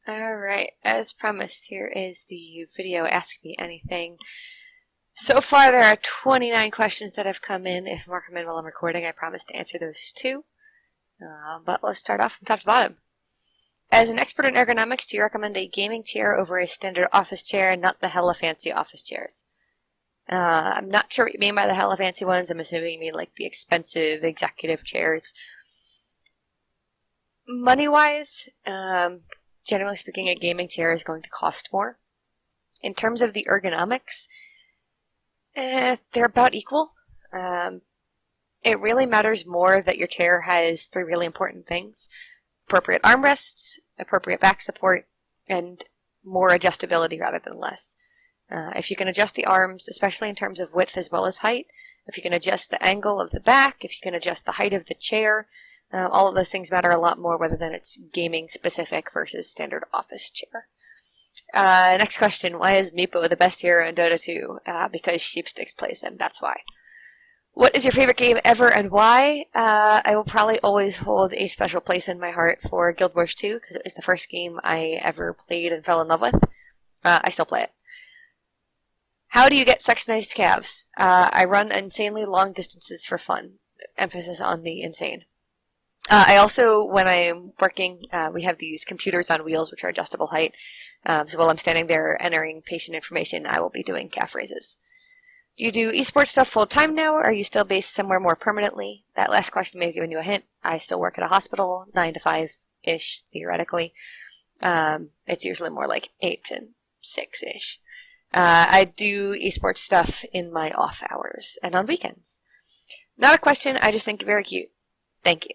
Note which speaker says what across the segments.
Speaker 1: Alright, as promised, here is the video Ask Me Anything. So far, there are 29 questions that have come in. If more come in while I'm recording, I promise to answer those too. But let's start off from top to bottom. As an expert in ergonomics, do you recommend a gaming chair over a standard office chair, not the hella fancy office chairs? I'm not sure what you mean by the hella fancy ones. I'm assuming you mean like the expensive executive chairs. Money-wise, generally speaking, a gaming chair is going to cost more. In terms of the ergonomics, they're about equal. It really matters more that your chair has three really important things: appropriate armrests, appropriate back support, and more adjustability rather than less. If you can adjust the arms, especially in terms of width as well as height, if you can adjust the angle of the back, if you can adjust the height of the chair, all of those things matter a lot more, whether than it's gaming specific versus standard office chair. Next question, why is Meepo the best hero in Dota 2? Because Sheepsticks plays him, that's why. What is your favorite game ever and why? I will probably always hold a special place in my heart for Guild Wars 2, because it was the first game I ever played and fell in love with. I still play it. How do you get such nice calves? I run insanely long distances for fun. Emphasis on the insane. I also, when I'm working, we have these computers on wheels which are adjustable height. So while I'm standing there entering patient information, I will be doing calf raises. Do you do esports stuff full time now, or are you still based somewhere more permanently? That last question may have given you a hint. I still work at a hospital, 9 to 5-ish, theoretically. It's usually more like 8 to 6-ish. I do esports stuff in my off hours and on weekends. Not a question, I just think you're very cute. Thank you.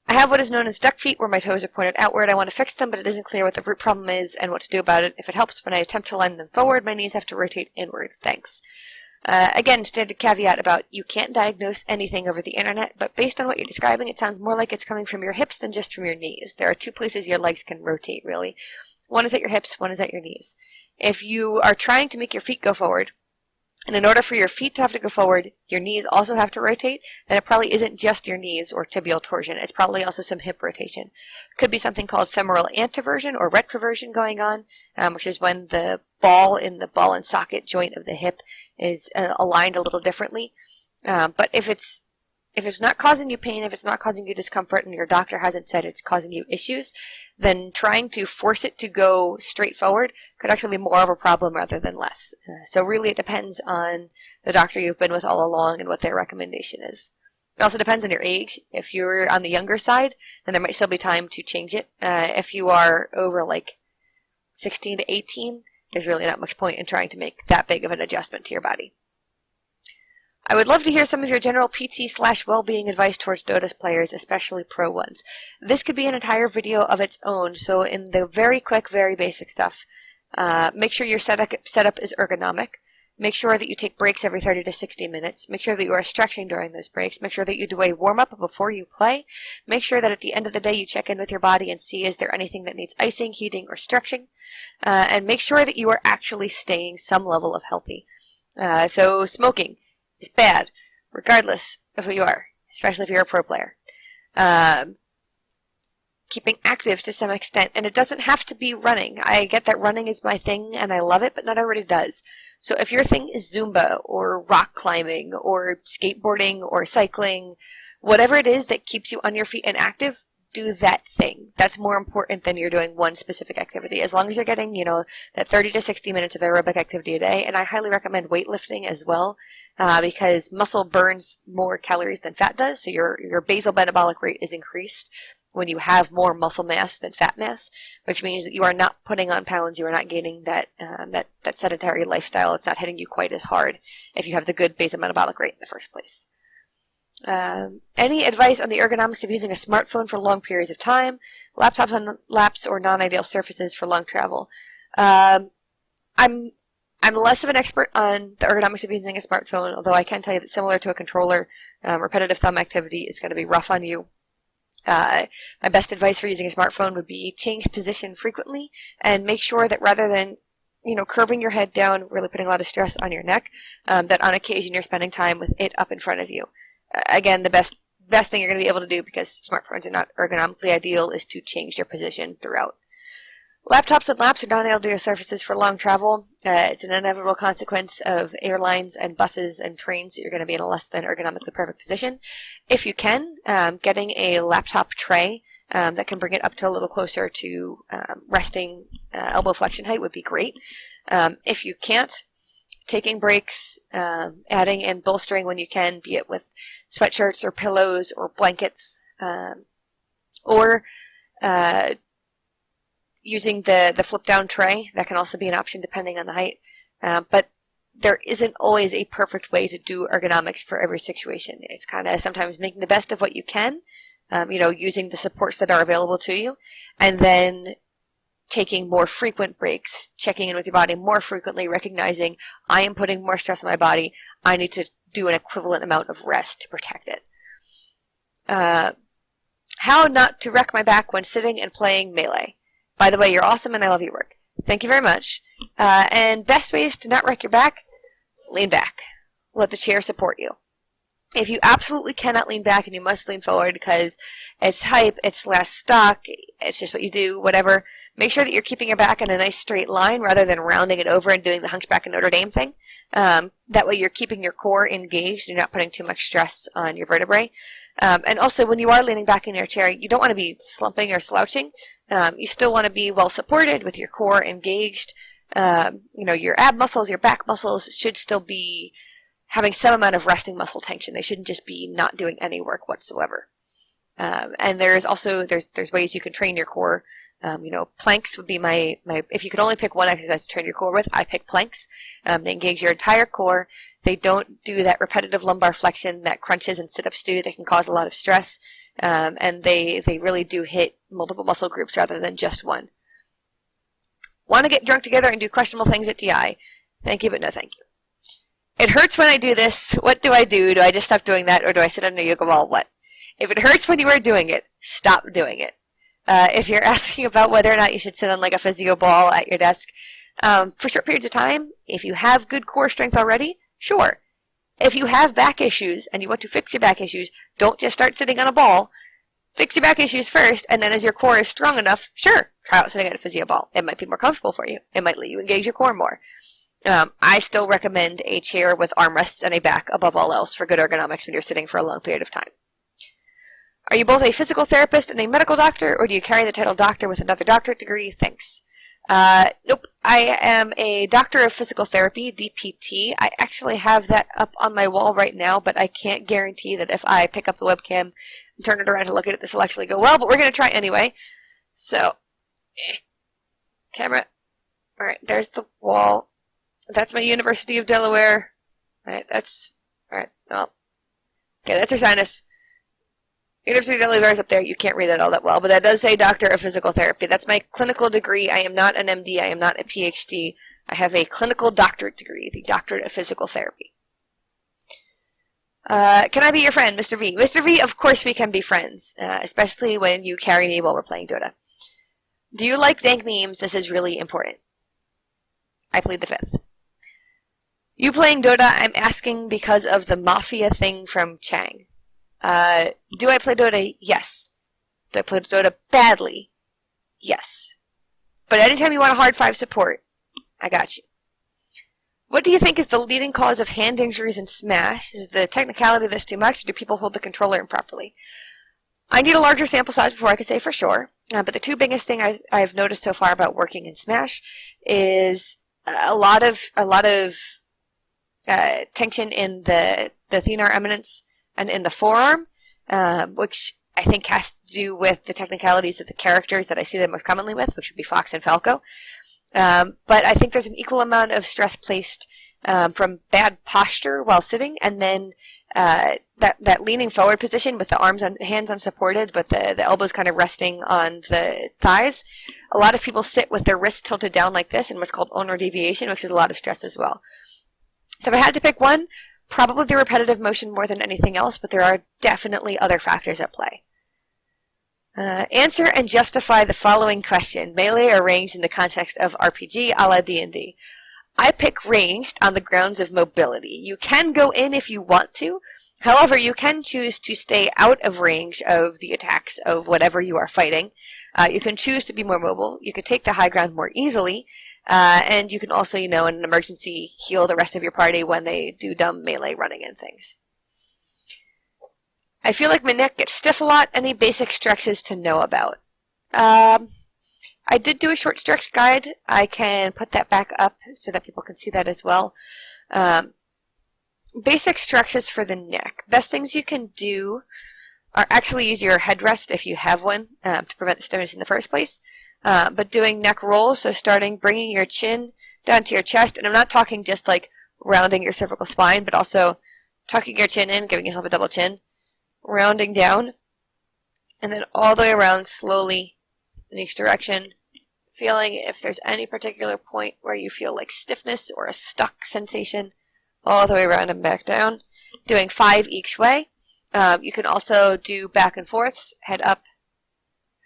Speaker 1: I have what is known as duck feet, where my toes are pointed outward. I want to fix them, but it isn't clear what the root problem is and what to do about it. If it helps, when I attempt to line them forward, my knees have to rotate inward. Thanks. Again, standard caveat about you can't diagnose anything over the internet, but based on what you're describing, it sounds more like it's coming from your hips than just from your knees. There are two places your legs can rotate, really. One is at your hips, one is at your knees. If you are trying to make your feet go forward, and in order for your feet to have to go forward, your knees also have to rotate, then it probably isn't just your knees or tibial torsion. It's probably also some hip rotation. Could be something called femoral anteversion or retroversion going on, which is when the ball in the ball and socket joint of the hip is aligned a little differently. But if it's not causing you pain, if it's not causing you discomfort, and your doctor hasn't said it's causing you issues, then trying to force it to go straight forward could actually be more of a problem rather than less. So really it depends on the doctor you've been with all along and what their recommendation is. It also depends on your age. If you're on the younger side, then there might still be time to change it. If you are over like 16 to 18, there's really not much point in trying to make that big of an adjustment to your body. I would love to hear some of your general PT/well-being advice towards Dota players, especially pro ones. This could be an entire video of its own, so in the very quick, very basic stuff, make sure your setup is ergonomic. Make sure that you take breaks every 30 to 60 minutes. Make sure that you are stretching during those breaks. Make sure that you do a warm-up before you play. Make sure that at the end of the day you check in with your body and see is there anything that needs icing, heating, or stretching. And make sure that you are actually staying some level of healthy. So smoking is bad, regardless of who you are, especially if you're a pro player. Keeping active to some extent, and it doesn't have to be running. I get that running is my thing, and I love it, but not everybody does. So if your thing is Zumba, or rock climbing, or skateboarding, or cycling, whatever it is that keeps you on your feet and active, do that thing. That's more important than you're doing one specific activity. As long as you're getting, that 30 to 60 minutes of aerobic activity a day, and I highly recommend weightlifting as well, because muscle burns more calories than fat does, so your basal metabolic rate is increased when you have more muscle mass than fat mass, which means that you are not putting on pounds, you are not gaining that sedentary lifestyle. It's not hitting you quite as hard if you have the good basal metabolic rate in the first place. Any advice on the ergonomics of using a smartphone for long periods of time, laptops on laps, or non-ideal surfaces for long travel? I'm less of an expert on the ergonomics of using a smartphone, although I can tell you that similar to a controller, repetitive thumb activity is going to be rough on you. My best advice for using a smartphone would be change position frequently and make sure that rather than curving your head down, really putting a lot of stress on your neck, that on occasion you're spending time with it up in front of you. Again, the best thing you're going to be able to do, because smartphones are not ergonomically ideal, is to change their position throughout. Laptops and laps are not ideal surfaces for long travel. It's an inevitable consequence of airlines and buses and trains that you're going to be in a less than ergonomically perfect position. If you can, getting a laptop tray that can bring it up to a little closer to resting elbow flexion height would be great. If you can't, taking breaks, adding in bolstering when you can, be it with sweatshirts or pillows or blankets, or using the flip down tray. That can also be an option depending on the height. But there isn't always a perfect way to do ergonomics for every situation. It's kind of sometimes making the best of what you can, using the supports that are available to you, and then taking more frequent breaks, checking in with your body more frequently, recognizing I am putting more stress on my body. I need to do an equivalent amount of rest to protect it. How not to wreck my back when sitting and playing Melee. By the way, you're awesome and I love your work. Thank you very much. And best ways to not wreck your back, lean back. Let the chair support you. If you absolutely cannot lean back and you must lean forward because it's hype, it's less stock, it's just what you do, whatever, make sure that you're keeping your back in a nice straight line rather than rounding it over and doing the Hunchback of Notre Dame thing. That way you're keeping your core engaged. You're not putting too much stress on your vertebrae. And also, when you are leaning back in your chair, you don't want to be slumping or slouching. You still want to be well supported with your core engaged. Your ab muscles, your back muscles should still be having some amount of resting muscle tension. They shouldn't just be not doing any work whatsoever. And there's ways you can train your core. Planks would be my, if you could only pick one exercise to train your core with, I pick planks. They engage your entire core. They don't do that repetitive lumbar flexion that crunches and sit-ups do. They can cause a lot of stress. And they really do hit multiple muscle groups rather than just one. Want to get drunk together and do questionable things at TI? Thank you, but no thank you. It hurts when I do this. What do I do? Do I just stop doing that, or do I sit on a yoga ball? What? If it hurts when you are doing it, stop doing it. If you're asking about whether or not you should sit on like a physio ball at your desk for short periods of time, if you have good core strength already, sure. If you have back issues and you want to fix your back issues, don't just start sitting on a ball. Fix your back issues first, and then as your core is strong enough, sure, try out sitting on a physio ball. It might be more comfortable for you. It might let you engage your core more. I still recommend a chair with armrests and a back above all else for good ergonomics when you're sitting for a long period of time. Are you both a physical therapist and a medical doctor, or do you carry the title doctor with another doctorate degree? Thanks. Nope. I am a doctor of physical therapy, DPT. I actually have that up on my wall right now, but I can't guarantee that if I pick up the webcam and turn it around to look at it, this will actually go well, but we're going to try anyway. So, camera. All right, there's the wall. That's my University of Delaware. All right, well. Okay, that's her sinus. University of Delaware is up there. You can't read that all that well, but that does say Doctor of Physical Therapy. That's my clinical degree. I am not an MD. I am not a PhD. I have a clinical doctorate degree, the Doctorate of Physical Therapy. Can I be your friend, Mr. V? Mr. V, of course we can be friends, especially when you carry me while we're playing Dota. Do you like dank memes? This is really important. I plead the fifth. You playing Dota, I'm asking because of the Mafia thing from Chang. Do I play Dota? Yes. Do I play Dota badly? Yes. But anytime you want a hard 5 support, I got you. What do you think is the leading cause of hand injuries in Smash? Is the technicality of this too much, or do people hold the controller improperly? I need a larger sample size before I could say for sure, but the two biggest things I've noticed so far about working in Smash is a lot of tension in the thenar eminence and in the forearm, which I think has to do with the technicalities of the characters that I see them most commonly with, which would be Fox and Falco. But I think there's an equal amount of stress placed from bad posture while sitting, and then that leaning forward position with the hands unsupported, but the elbows kind of resting on the thighs. A lot of people sit with their wrists tilted down like this in what's called ulnar deviation, which is a lot of stress as well. So if I had to pick one, probably the repetitive motion more than anything else, but there are definitely other factors at play. Answer and justify the following question: melee or ranged in the context of RPG a la D&D? I pick ranged on the grounds of mobility. You can go in if you want to, However, you can choose to stay out of range of the attacks of whatever you are fighting. You can choose to be more mobile. You can take the high ground more easily. And you can also, in an emergency, heal the rest of your party when they do dumb melee running and things. I feel like my neck gets stiff a lot. Any basic stretches to know about? I did do a short stretch guide. I can put that back up so that people can see that as well. Basic stretches for the neck. Best things you can do are actually use your headrest if you have one to prevent the stiffness in the first place. But doing neck rolls, so bringing your chin down to your chest, and I'm not talking just like rounding your cervical spine, but also tucking your chin in, giving yourself a double chin, rounding down, and then all the way around slowly in each direction, feeling if there's any particular point where you feel like stiffness or a stuck sensation, all the way around and back down, doing 5 each way. You can also do back and forths, head up,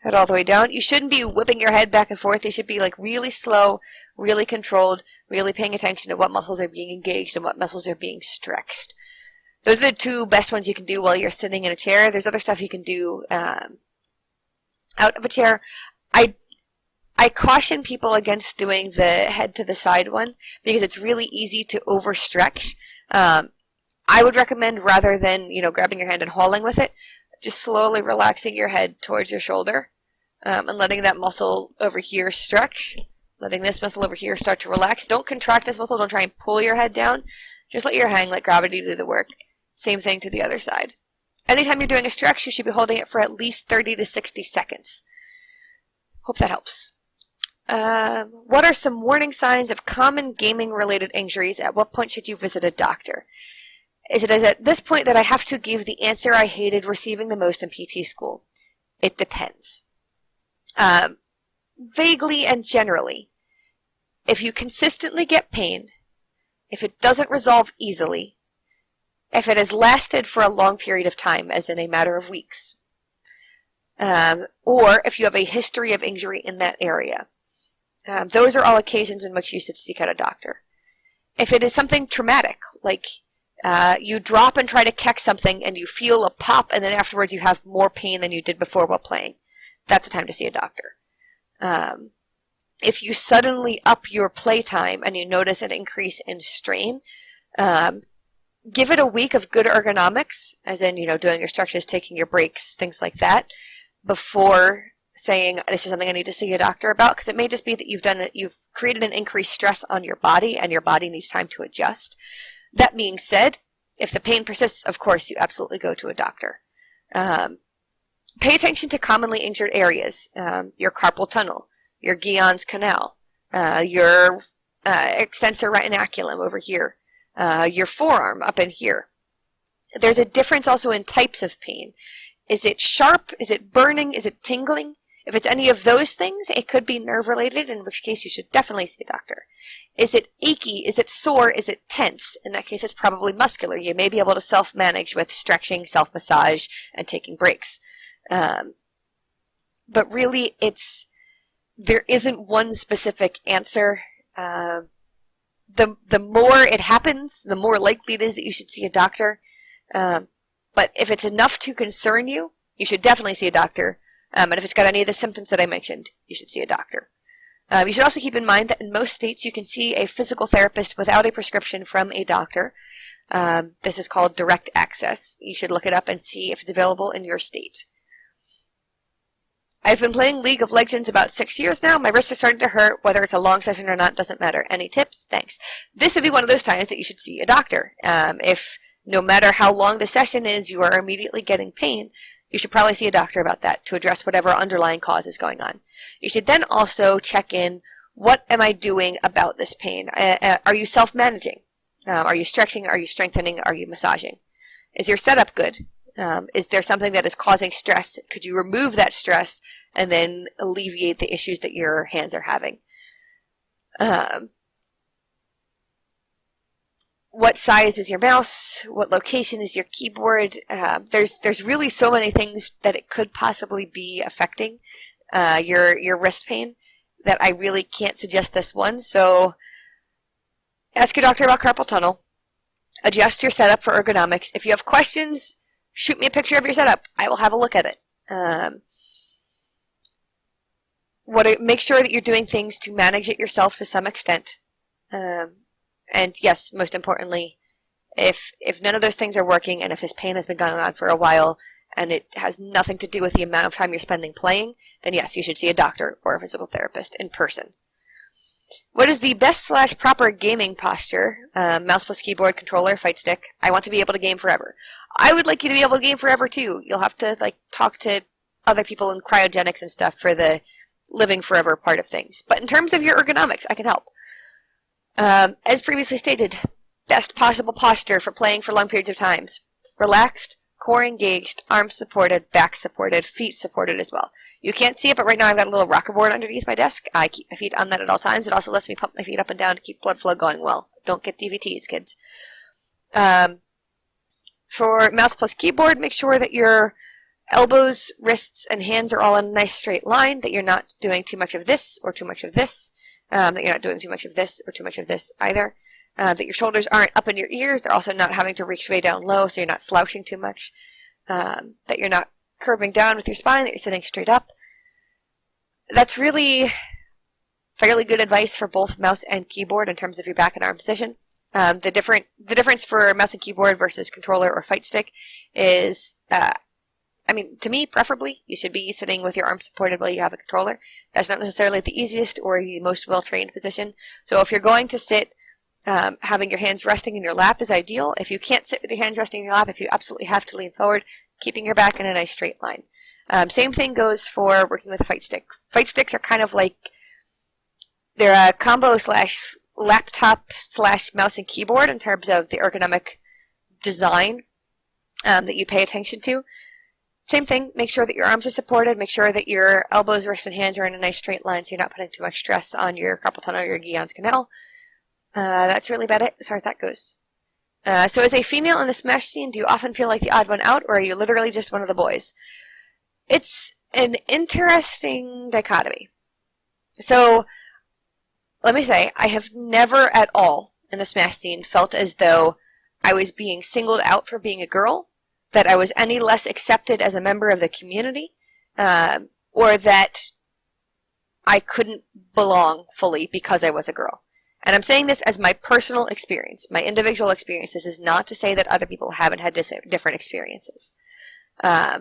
Speaker 1: head all the way down. You shouldn't be whipping your head back and forth. You should be like really slow, really controlled, really paying attention to what muscles are being engaged and what muscles are being stretched. Those are the 2 best ones you can do while you're sitting in a chair. There's other stuff you can do out of a chair. I caution people against doing the head to the side one because it's really easy to overstretch. I would recommend rather than, grabbing your hand and hauling with it, just slowly relaxing your head towards your shoulder and letting that muscle over here stretch, letting this muscle over here start to relax. Don't contract this muscle. Don't try and pull your head down. Just let your hang, let gravity do the work. Same thing to the other side. Anytime you're doing a stretch, you should be holding it for at least 30 to 60 seconds. Hope that helps. What are some warning signs of common gaming-related injuries? At what point should you visit a doctor? Is it at this point that I have to give the answer I hated receiving the most in PT school? It depends. Vaguely and generally, if you consistently get pain, if it doesn't resolve easily, if it has lasted for a long period of time, as in a matter of weeks, or if you have a history of injury in that area, those are all occasions in which you should seek out a doctor. If it is something traumatic, like you drop and try to catch something and you feel a pop and then afterwards you have more pain than you did before while playing, that's the time to see a doctor. If you suddenly up your playtime and you notice an increase in strain, give it a week of good ergonomics, as in, doing your stretches, taking your breaks, things like that, before saying this is something I need to see a doctor about, because it may just be that you've created an increased stress on your body and your body needs time to adjust. That being said, if the pain persists, of course, you absolutely go to a doctor. Pay attention to commonly injured areas, your carpal tunnel, your Guillen's canal, your extensor retinaculum over here, your forearm up in here. There's a difference also in types of pain. Is it sharp? Is it burning? Is it tingling? If it's any of those things, it could be nerve-related, in which case you should definitely see a doctor. Is it achy? Is it sore? Is it tense? In that case, it's probably muscular. You may be able to self-manage with stretching, self-massage, and taking breaks. But really, there isn't one specific answer. The more it happens, the more likely it is that you should see a doctor. But if it's enough to concern you, you should definitely see a doctor. And if it's got any of the symptoms that I mentioned, you should see a doctor. You should also keep in mind that in most states you can see a physical therapist without a prescription from a doctor. This is called direct access. You should look it up and see if it's available in your state. I've been playing League of Legends about 6 years now. My wrists are starting to hurt. Whether it's a long session or not doesn't matter. Any tips? Thanks. This would be one of those times that you should see a doctor. If no matter how long the session is, you are immediately getting pain, you should probably see a doctor about that to address whatever underlying cause is going on. You should then also check in, what am I doing about this pain? Are you self-managing? Are you stretching? Are you strengthening? Are you massaging? Is your setup good? Is there something that is causing stress? Could you remove that stress and then alleviate the issues that your hands are having? What size is your mouse? What location is your keyboard? There's really so many things that it could possibly be affecting your wrist pain that I really can't suggest this one. So ask your doctor about carpal tunnel. adjust your setup for ergonomics. If you have questions, shoot me a picture of your setup. I will have a look at it. Make sure that you're doing things to manage it yourself to some extent. And yes, most importantly, if none of those things are working, and if this pain has been going on for a while, and it has nothing to do with the amount of time you're spending playing, then yes, you should see a doctor or a physical therapist in person. What is the best/proper gaming posture? Mouse plus keyboard, controller, fight stick. I want to be able to game forever. I would like you to be able to game forever too. You'll have to talk to other people in cryogenics and stuff for the living forever part of things. But in terms of your ergonomics, I can help. As previously stated, best possible posture for playing for long periods of times. Relaxed, core engaged, arms supported, back supported, feet supported as well. You can't see it, but right now I've got a little rocker board underneath my desk. I keep my feet on that at all times. It also lets me pump my feet up and down to keep blood flow going well. Don't get DVTs, kids. For mouse plus keyboard, make sure that your elbows, wrists, and hands are all in a nice straight line, that you're not doing too much of this or too much of this, that you're not doing too much of this or too much of this either, that your shoulders aren't up in your ears, they're also not having to reach way down low, so you're not slouching too much, that you're not curving down with your spine, that you're sitting straight up. That's really fairly good advice for both mouse and keyboard in terms of your back and arm position. The difference for mouse and keyboard versus controller or fight stick is, to me, preferably, you should be sitting with your arms supported while you have a controller. That's not necessarily the easiest or the most well-trained position. So if you're going to sit, having your hands resting in your lap is ideal. If you can't sit with your hands resting in your lap, if you absolutely have to lean forward, keeping your back in a nice straight line. Same thing goes for working with a fight stick. Fight sticks are kind of like, they're a combo / laptop / mouse and keyboard in terms of the ergonomic design that you pay attention to. Same thing, make sure that your arms are supported, make sure that your elbows, wrists, and hands are in a nice straight line so you're not putting too much stress on your carpal tunnel or your Guillen's canal. That's really about it as far as that goes. So as a female in the Smash scene, do you often feel like the odd one out, or are you literally just one of the boys? It's an interesting dichotomy. So, let me say, I have never at all in the Smash scene felt as though I was being singled out for being a girl, that I was any less accepted as a member of the community, or that I couldn't belong fully because I was a girl. And I'm saying this as my personal experience, my individual experience. This is not to say that other people haven't had different experiences. I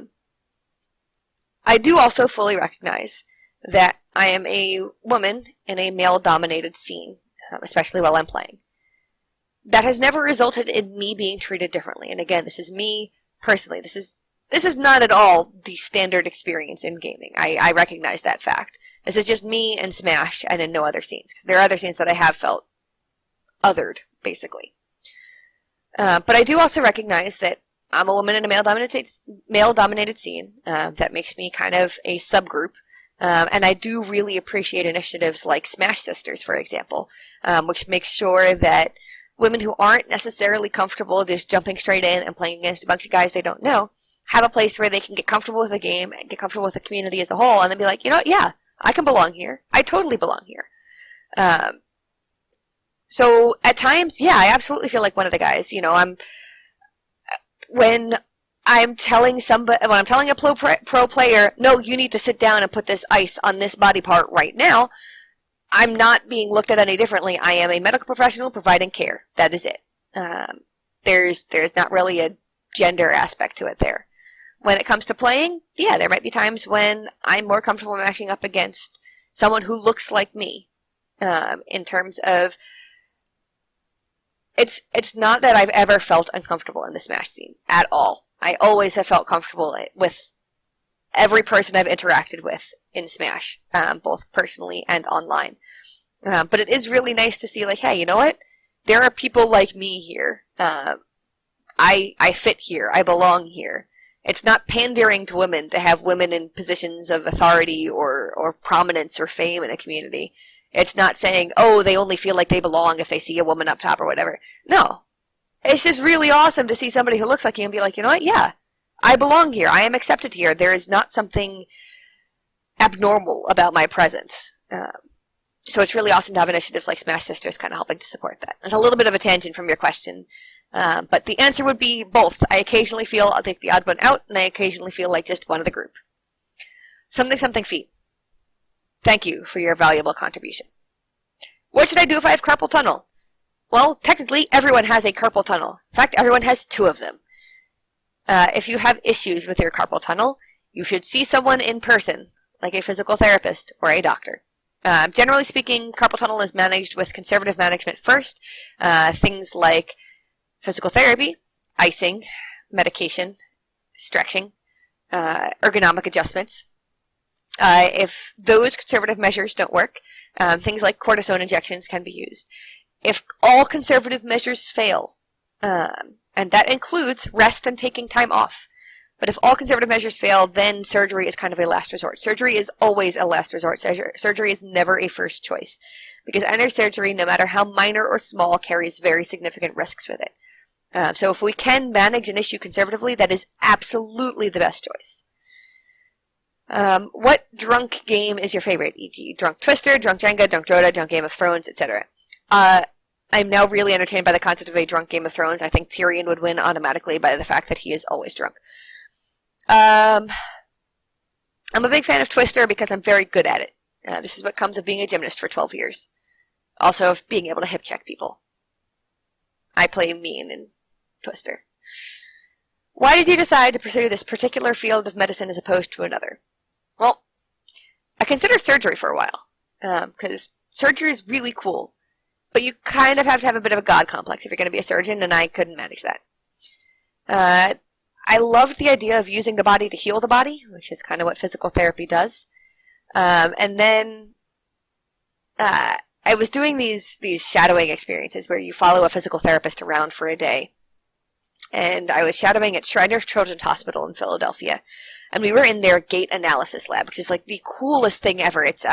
Speaker 1: do also fully recognize that I am a woman in a male-dominated scene, especially while I'm playing. That has never resulted in me being treated differently. And again, this is me personally. This is not at all the standard experience in gaming. I recognize that fact. This is just me and Smash and in no other scenes. Because there are other scenes that I have felt othered, basically. But I do also recognize that I'm a woman in a male-dominated scene. That makes me kind of a subgroup. And I do really appreciate initiatives like Smash Sisters, for example, which makes sure that women who aren't necessarily comfortable just jumping straight in and playing against a bunch of guys they don't know have a place where they can get comfortable with the game and get comfortable with the community as a whole and then be like, you know what, yeah, I can belong here. I totally belong here. So at times, yeah, I absolutely feel like one of the guys. You know, when I'm telling a pro player, no, you need to sit down and put this ice on this body part right now, I'm not being looked at any differently. I am a medical professional providing care. That is it. There's not really a gender aspect to it there. When it comes to playing, yeah, there might be times when I'm more comfortable matching up against someone who looks like me. In terms of, it's not that I've ever felt uncomfortable in the Smash scene at all. I always have felt comfortable with every person I've interacted with in Smash, both personally and online. But it is really nice to see, like, hey, you know what? There are people like me here. I fit here. I belong here. It's not pandering to women to have women in positions of authority or prominence or fame in a community. It's not saying, oh, they only feel like they belong if they see a woman up top or whatever. No. It's just really awesome to see somebody who looks like you and be like, you know what? Yeah, I belong here. I am accepted here. There is not something abnormal about my presence. So it's really awesome to have initiatives like Smash Sisters kind of helping to support that. It's a little bit of a tangent from your question, But the answer would be both. I occasionally feel I'll take the odd one out, and I occasionally feel like just one of the group. Something feet. Thank you for your valuable contribution. What should I do if I have carpal tunnel? Well, technically, everyone has a carpal tunnel. In fact, everyone has 2 of them. If you have issues with your carpal tunnel, you should see someone in person, like a physical therapist or a doctor. Generally speaking, carpal tunnel is managed with conservative management first. Things like physical therapy, icing, medication, stretching, ergonomic adjustments. If those conservative measures don't work, things like cortisone injections can be used. If all conservative measures fail, and that includes rest and taking time off, but if all conservative measures fail, then surgery is kind of a last resort. Surgery is always a last resort. Surgery is never a first choice, because any surgery, no matter how minor or small, carries very significant risks with it. So if we can manage an issue conservatively, that is absolutely the best choice. What drunk game is your favorite? E.g., Drunk Twister, Drunk Jenga, Drunk Dota, Drunk Game of Thrones, etc. I'm now really entertained by the concept of a drunk Game of Thrones. I think Tyrion would win automatically by the fact that he is always drunk. I'm a big fan of Twister because I'm very good at it. This is what comes of being a gymnast for 12 years. Also of being able to hip check people. I play mean in Twister. Why did you decide to pursue this particular field of medicine as opposed to another? Well, I considered surgery for a while, because surgery is really cool, but you kind of have to have a bit of a god complex if you're going to be a surgeon, and I couldn't manage that. I loved the idea of using the body to heal the body, which is kind of what physical therapy does. And then I was doing these shadowing experiences where you follow a physical therapist around for a day. And I was shadowing at Shriners Children's Hospital in Philadelphia. And we were in their gait analysis lab, which is like the coolest thing ever. It's,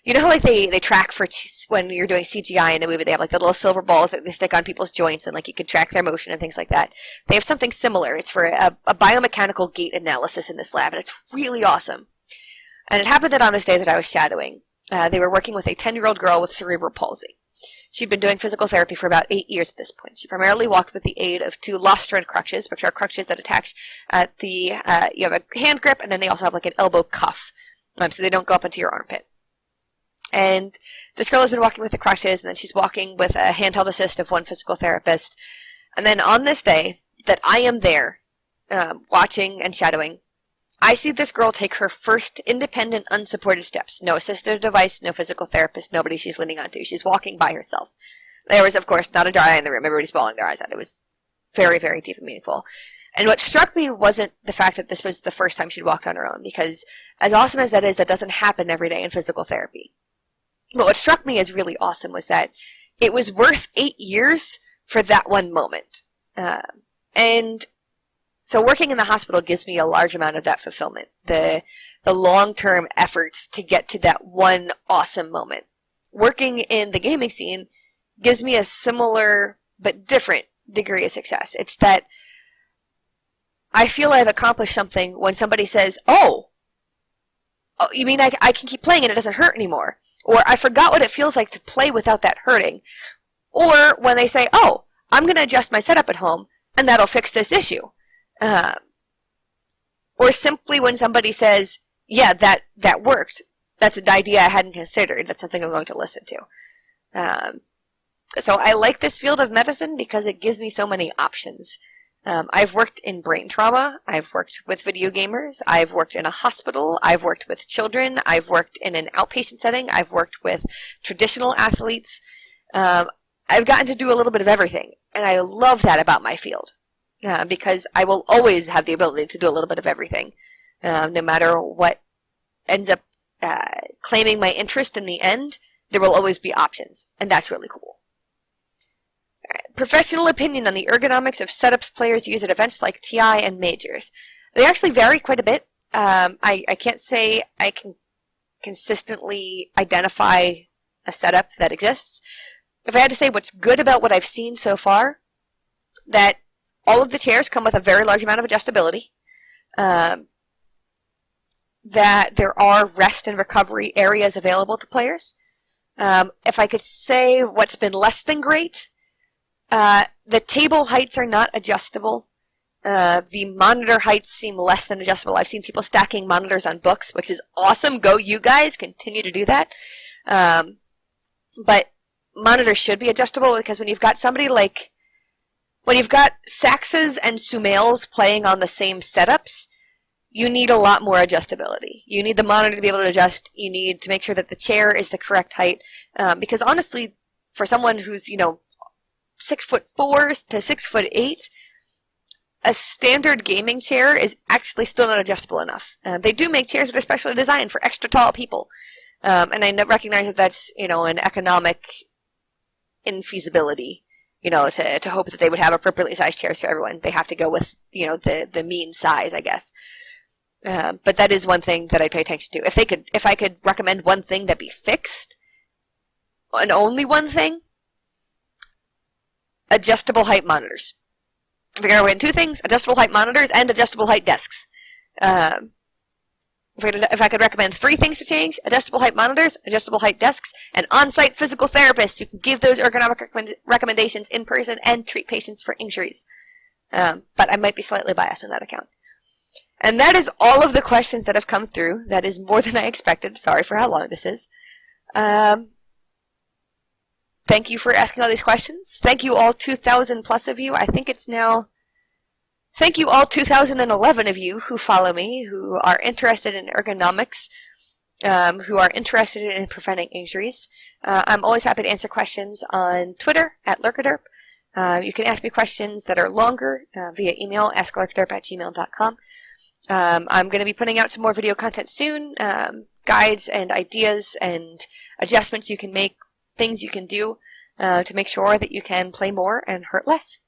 Speaker 1: you know how like they track for when you're doing CGI in a movie, they have like the little silver balls that they stick on people's joints and like you can track their motion and things like that. They have something similar. It's for a biomechanical gait analysis in this lab, and it's really awesome. And it happened that on this day that I was shadowing, they were working with a 10-year-old girl with cerebral palsy. She'd been doing physical therapy for about 8 years at this point. She primarily walked with the aid of 2 Lofstrand crutches, which are crutches that attach at the, you have a hand grip, and then they also have like an elbow cuff, so they don't go up into your armpit. And this girl has been walking with the crutches, and then she's walking with a handheld assist of one physical therapist. And then on this day that I am there, watching and shadowing, I see this girl take her first independent, unsupported steps. No assistive device, no physical therapist, nobody she's leaning onto. She's walking by herself. There was, of course, not a dry eye in the room. Everybody's bawling their eyes out. It was very, very deep and meaningful. And what struck me wasn't the fact that this was the first time she'd walked on her own, because as awesome as that is, that doesn't happen every day in physical therapy. But what struck me as really awesome was that it was worth 8 years for that one moment. And so working in the hospital gives me a large amount of that fulfillment. The long-term efforts to get to that one awesome moment. Working in the gaming scene gives me a similar but different degree of success. It's that I feel I've accomplished something when somebody says, oh you mean I can keep playing and it doesn't hurt anymore? Or I forgot what it feels like to play without that hurting. Or when they say, oh, I'm going to adjust my setup at home and that'll fix this issue. Or simply when somebody says, yeah, that worked. That's an idea I hadn't considered. That's something I'm going to listen to. So I like this field of medicine because it gives me so many options. I've worked in brain trauma. I've worked with video gamers. I've worked in a hospital. I've worked with children. I've worked in an outpatient setting. I've worked with traditional athletes. I've gotten to do a little bit of everything. And I love that about my field. Because I will always have the ability to do a little bit of everything. No matter what ends up claiming my interest in the end, there will always be options. And that's really cool. Professional opinion on the ergonomics of setups players use at events like TI and majors. They actually vary quite a bit. I can't say I can consistently identify a setup that exists. If I had to say what's good about what I've seen so far, that all of the chairs come with a very large amount of adjustability, that there are rest and recovery areas available to players. If I could say what's been less than great, The table heights are not adjustable. The monitor heights seem less than adjustable. I've seen people stacking monitors on books, which is awesome. Go you guys. Continue to do that. But monitors should be adjustable because when you've got somebody like... When you've got Saxes and Sumails playing on the same setups, you need a lot more adjustability. You need the monitor to be able to adjust. You need to make sure that the chair is the correct height. Because honestly, for someone who's, 6'4" to 6'8", a standard gaming chair is actually still not adjustable enough. They do make chairs that are specially designed for extra tall people. And I recognize that that's, an economic infeasibility, to hope that they would have appropriately sized chairs for everyone. They have to go with, the mean size, I guess. But that is one thing that I pay attention to. If I could recommend one thing that be fixed, and only one thing, adjustable height monitors. If you're going to win two things, adjustable height monitors and adjustable height desks. If I could recommend three things to change, adjustable height monitors, adjustable height desks, and on-site physical therapists who can give those ergonomic recommendations in person and treat patients for injuries. But I might be slightly biased on that account. And that is all of the questions that have come through. That is more than I expected. Sorry for how long this is. Thank you for asking all these questions. Thank you all 2,000 plus of you. I think it's now... Thank you all 2,011 of you who follow me, who are interested in ergonomics, who are interested in preventing injuries. I'm always happy to answer questions on Twitter, @LurkerDerp. You can ask me questions that are longer via email, asklurkerderp@gmail.com. I'm going to be putting out some more video content soon, guides and ideas and adjustments you can make, things you can do to make sure that you can play more and hurt less.